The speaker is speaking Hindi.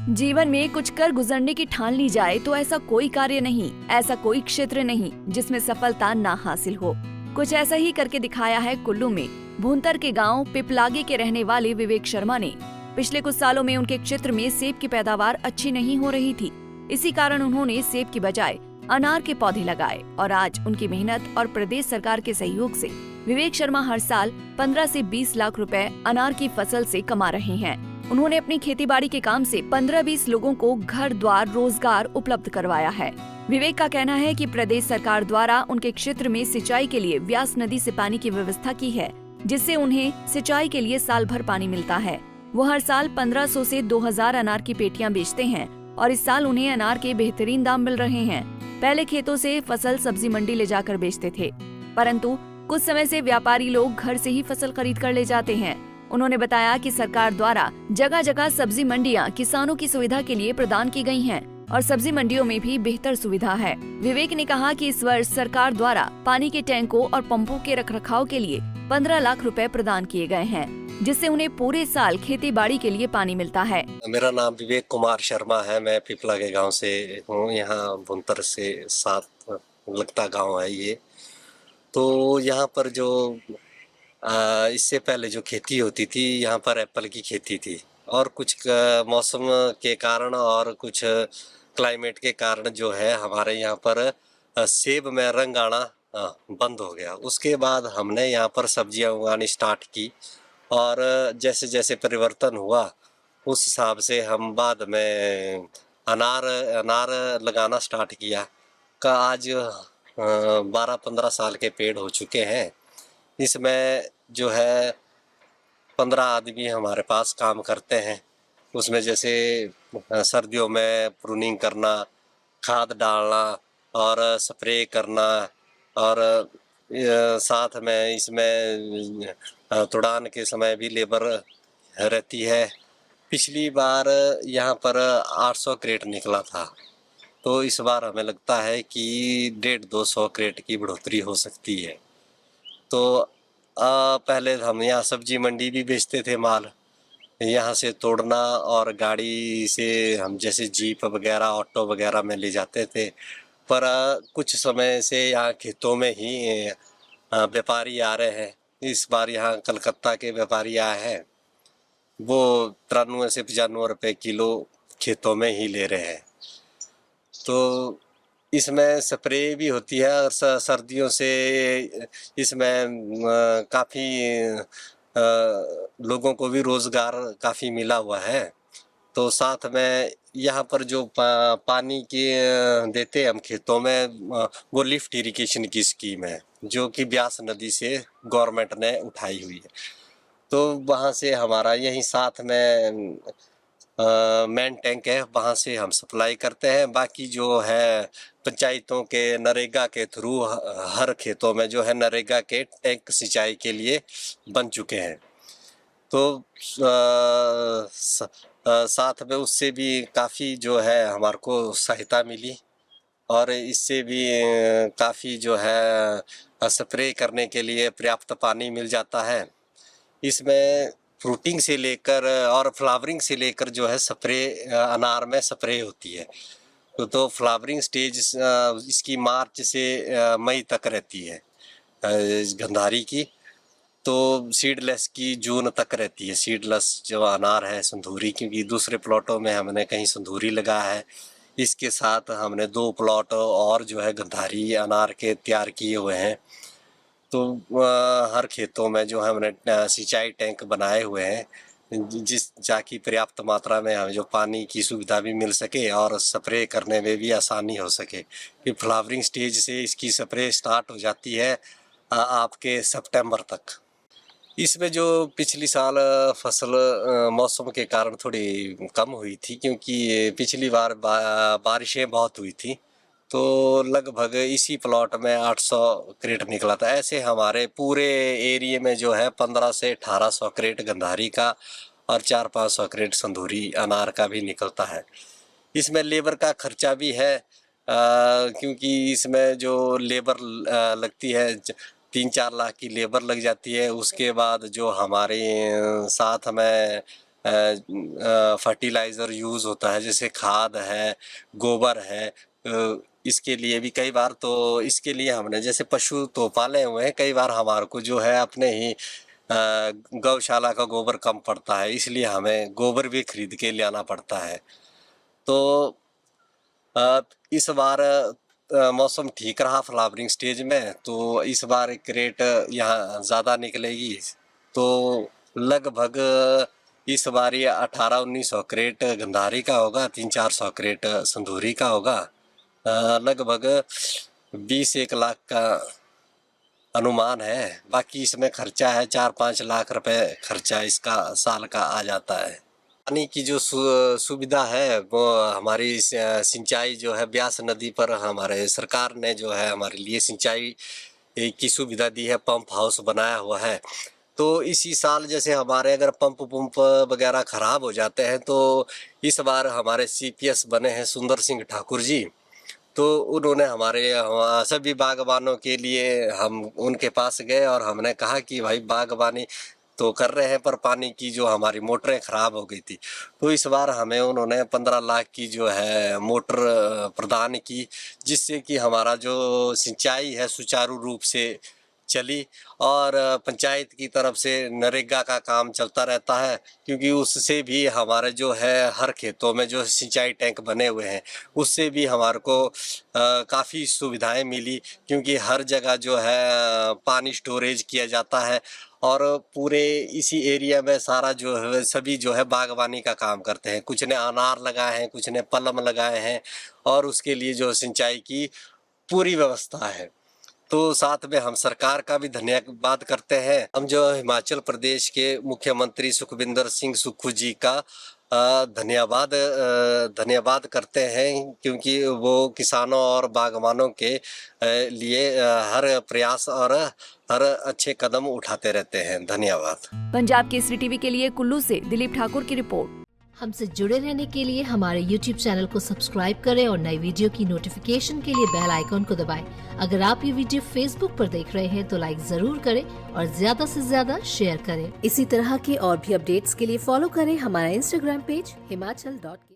जीवन में कुछ कर गुजरने की ठान ली जाए तो ऐसा कोई कार्य नहीं, ऐसा कोई क्षेत्र नहीं जिसमें सफलता ना हासिल हो। कुछ ऐसा ही करके दिखाया है कुल्लू में भूंतर के गांव पिपलागे के रहने वाले विवेक शर्मा ने। पिछले कुछ सालों में उनके क्षेत्र में सेब की पैदावार अच्छी नहीं हो रही थी। इसी कारण उन्होंने सेब की बजाय अनार के पौधे लगाए और आज उनकी मेहनत और प्रदेश सरकार के सहयोग से विवेक शर्मा हर साल 15 से 20 लाख रुपए अनार की फसल से कमा रहे हैं। उन्होंने अपनी खेतीबाड़ी के काम से 15-20 लोगों को घर द्वार रोजगार उपलब्ध करवाया है। विवेक का कहना है कि प्रदेश सरकार द्वारा उनके क्षेत्र में सिंचाई के लिए व्यास नदी से पानी की व्यवस्था की है, जिससे उन्हें सिंचाई के लिए साल भर पानी मिलता है। वो हर साल 1500 से 2000 अनार की पेटियां बेचते हैं और इस साल उन्हें अनार के बेहतरीन दाम मिल रहे हैं। पहले खेतों से फसल सब्जी मंडी ले जाकर बेचते थे, परंतु कुछ समय से व्यापारी लोग घर से ही फसल खरीद कर ले जाते हैं। उन्होंने बताया कि सरकार द्वारा जगह जगह सब्जी मंडियां किसानों की सुविधा के लिए प्रदान की गई हैं और सब्जी मंडियों में भी बेहतर सुविधा है। विवेक ने कहा कि इस वर्ष सरकार द्वारा पानी के टैंकों और पंपों के रखरखाव के लिए 15 लाख रुपए प्रदान किए गए हैं, जिससे उन्हें पूरे साल खेती बाड़ी के लिए पानी मिलता है। मेरा नाम विवेक कुमार शर्मा है। मैं पिपला के गांव से हूँ। यहाँ भुंतर से 7 लगता गांव है ये। तो यहाँ पर जो इससे पहले जो खेती होती थी, यहाँ पर एप्पल की खेती थी और कुछ मौसम के कारण और कुछ क्लाइमेट के कारण जो है हमारे यहाँ पर सेब में रंग आना बंद हो गया। उसके बाद हमने यहाँ पर सब्जियाँ उगानी स्टार्ट की और जैसे जैसे परिवर्तन हुआ उस हिसाब से हम बाद में अनार लगाना स्टार्ट किया। का आज 12-15 साल के पेड़ हो चुके हैं। इसमें जो है 15 आदमी हमारे पास काम करते हैं। उसमें जैसे सर्दियों में प्रूनिंग करना, खाद डालना और स्प्रे करना और साथ में इसमें तुड़ान के समय भी लेबर रहती है। पिछली बार यहाँ पर 800 क्रेट निकला था, तो इस बार हमें लगता है कि 150-200 क्रेट की बढ़ोतरी हो सकती है। तो पहले हम यहाँ सब्जी मंडी भी बेचते थे माल, यहाँ से तोड़ना और गाड़ी से हम जैसे जीप वगैरह ऑटो वगैरह में ले जाते थे। पर कुछ समय से यहाँ खेतों में ही व्यापारी आ रहे हैं। इस बार यहाँ कलकत्ता के व्यापारी आए हैं, वो 93 से 95 रुपये किलो खेतों में ही ले रहे हैं। तो इसमें स्प्रे भी होती है और सर्दियों से इसमें काफ़ी लोगों को भी रोज़गार काफ़ी मिला हुआ है। तो साथ में यहाँ पर जो पानी के देते हम खेतों में, वो लिफ्ट इरिगेशन की स्कीम है जो कि ब्यास नदी से गवर्नमेंट ने उठाई हुई है। तो वहाँ से हमारा यहीं साथ में मेन टैंक है, वहाँ से हम सप्लाई करते हैं। बाकी जो है पंचायतों के नरेगा के थ्रू हर खेतों में जो है नरेगा के टैंक सिंचाई के लिए बन चुके हैं। तो साथ में उससे भी काफ़ी जो है हमारे को सहायता मिली और इससे भी काफ़ी जो है स्प्रे करने के लिए पर्याप्त पानी मिल जाता है। इसमें फ्रूटिंग से लेकर और फ्लावरिंग से लेकर जो है स्प्रे अनार में स्प्रे होती है। तो फ्लावरिंग स्टेज इसकी मार्च से मई तक रहती है गंधारी की। तो सीडलेस की जून तक रहती है। सीडलेस जो अनार है संधूरी, क्योंकि दूसरे प्लॉटों में हमने कहीं संधूरी लगाया है। इसके साथ हमने 2 प्लॉट और जो है गंधारी अनार के तैयार किए हुए हैं। तो हर खेतों में जो है हमने सिंचाई टैंक बनाए हुए हैं, जिस जाकि पर्याप्त मात्रा में हमें जो पानी की सुविधा भी मिल सके और स्प्रे करने में भी आसानी हो सके। कि फ्लावरिंग स्टेज से इसकी स्प्रे स्टार्ट हो जाती है आपके सितंबर तक। इसमें जो पिछली साल फसल मौसम के कारण थोड़ी कम हुई थी, क्योंकि पिछली बार बारिशें बहुत हुई थी, तो लगभग इसी प्लॉट में 800 क्रेट निकला था। ऐसे हमारे पूरे एरिया में जो है 1500 से 1800 क्रेट गंधारी का और 400-500 क्रेट संधूरी अनार का भी निकलता है। इसमें लेबर का खर्चा भी है, क्योंकि इसमें जो लेबर लगती है 3-4 लाख की लेबर लग जाती है। उसके बाद जो हमारे साथ में फर्टिलाइज़र यूज़ होता है, जैसे खाद है, गोबर है, इसके लिए भी कई बार तो इसके लिए हमने जैसे पशु तो पाले हुए हैं, कई बार हमारे को जो है अपने ही गौशाला का गोबर कम पड़ता है, इसलिए हमें गोबर भी खरीद के लाना पड़ता है। तो इस बार मौसम ठीक रहा फ्लावरिंग स्टेज में, तो इस बार क्रेट यहाँ ज़्यादा निकलेगी। तो लगभग इस बार ये 1800-1900 क्रेट गंधारी का होगा, 300-400 क्रेट संधूरी का होगा। लगभग 20-1 लाख का अनुमान है। बाकी इसमें खर्चा है 4-5 लाख रुपए खर्चा इसका साल का आ जाता है। पानी की जो सुविधा है वो हमारी सिंचाई जो है ब्यास नदी पर हमारे सरकार ने जो है हमारे लिए सिंचाई की सुविधा दी है, पंप हाउस बनाया हुआ है। तो इसी साल जैसे हमारे अगर पंप वगैरह खराब हो जाते हैं, तो इस बार हमारे CPS बने हैं सुंदर सिंह ठाकुर जी, तो उन्होंने हमारे सभी बागबानों के लिए हम उनके पास गए और हमने कहा कि भाई बागबानी तो कर रहे हैं पर पानी की जो हमारी मोटरें ख़राब हो गई थी, तो इस बार हमें उन्होंने 15 लाख की जो है मोटर प्रदान की, जिससे कि हमारा जो सिंचाई है सुचारू रूप से चली। और पंचायत की तरफ से नरेगा का काम चलता रहता है, क्योंकि उससे भी हमारे जो है हर खेतों में जो सिंचाई टैंक बने हुए हैं उससे भी हमारे को काफ़ी सुविधाएं मिली, क्योंकि हर जगह जो है पानी स्टोरेज किया जाता है। और पूरे इसी एरिया में सारा जो है सभी जो है बागवानी का काम करते हैं, कुछ ने अनार लगाए हैं, कुछ ने पलम लगाए हैं, और उसके लिए जो सिंचाई की पूरी व्यवस्था है। तो साथ में हम सरकार का भी धन्यवाद करते हैं। हम जो हिमाचल प्रदेश के मुख्यमंत्री सुखविंदर सिंह सुक्खू जी का धन्यवाद करते हैं, क्योंकि वो किसानों और बागवानों के लिए हर प्रयास और हर अच्छे कदम उठाते रहते हैं। धन्यवाद। पंजाब केसरी टीवी के लिए कुल्लू से दिलीप ठाकुर की रिपोर्ट। हमसे जुड़े रहने के लिए हमारे YouTube चैनल को सब्सक्राइब करें और नई वीडियो की नोटिफिकेशन के लिए बेल आइकॉन को दबाएं। अगर आप ये वीडियो Facebook पर देख रहे हैं तो लाइक जरूर करें और ज्यादा से ज्यादा शेयर करें। इसी तरह के और भी अपडेट्स के लिए फॉलो करें हमारा Instagram पेज himachal.ke।